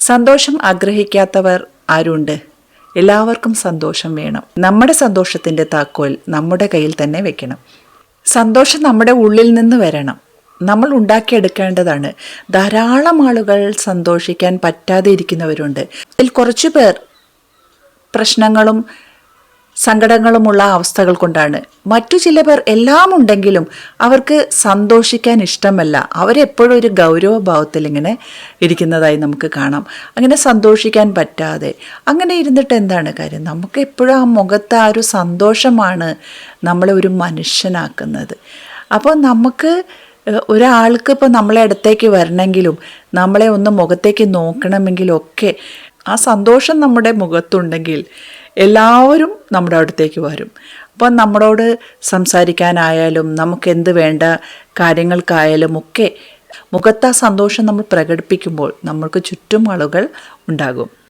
സന്തോഷം ആഗ്രഹിക്കാത്തവർ ആരുണ്ട്? എല്ലാവർക്കും സന്തോഷം വേണം. നമ്മുടെ സന്തോഷത്തിൻ്റെ താക്കോൽ നമ്മുടെ കയ്യിൽ തന്നെ വെക്കണം. സന്തോഷം നമ്മുടെ ഉള്ളിൽ നിന്ന് വരണം. നമ്മൾ ഉണ്ടാക്കിയെടുക്കേണ്ടതാണ്. ധാരാളം ആളുകൾ സന്തോഷിക്കാൻ പറ്റാതെ ഇരിക്കുന്നവരുണ്ട്. അതിൽ കുറച്ചു പേർ പ്രശ്നങ്ങളും സങ്കടങ്ങളുമുള്ള അവസ്ഥകൾ കൊണ്ടാണ്. മറ്റു ചില പേർ എല്ലാം ഉണ്ടെങ്കിലും അവർക്ക് സന്തോഷിക്കാൻ ഇഷ്ടമല്ല. അവരെപ്പോഴും ഒരു ഗൗരവഭാവത്തിൽ ഇങ്ങനെ ഇരിക്കുന്നതായി നമുക്ക് കാണാം. അങ്ങനെ സന്തോഷിക്കാൻ പറ്റാതെ അങ്ങനെ ഇരുന്നിട്ട് എന്താണ് കാര്യം? നമുക്ക് എപ്പോഴും ആ മുഖത്ത് ആ ഒരു സന്തോഷമാണ് നമ്മളെ ഒരു മനുഷ്യനാക്കുന്നത്. അപ്പോൾ നമുക്ക് ഒരാൾക്ക് ഇപ്പോൾ നമ്മളെ അടുത്തേക്ക് വരണമെങ്കിലും നമ്മളെ ഒന്ന് മുഖത്തേക്ക് നോക്കണമെങ്കിലും ഒക്കെ ആ സന്തോഷം നമ്മുടെ മുഖത്തുണ്ടെങ്കിൽ എല്ലാവരും നമ്മുടെ അടുത്തേക്ക് വരും. അപ്പം നമ്മളോട് സംസാരിക്കാനായാലും നമുക്ക് എന്ത് വേണ്ട കാര്യങ്ങൾക്കായാലും ഒക്കെ മുഖത്ത് ആ സന്തോഷം നമ്മൾ പ്രകടിപ്പിക്കുമ്പോൾ നമ്മൾക്ക് ചുറ്റും ആളുകൾ ഉണ്ടാകും.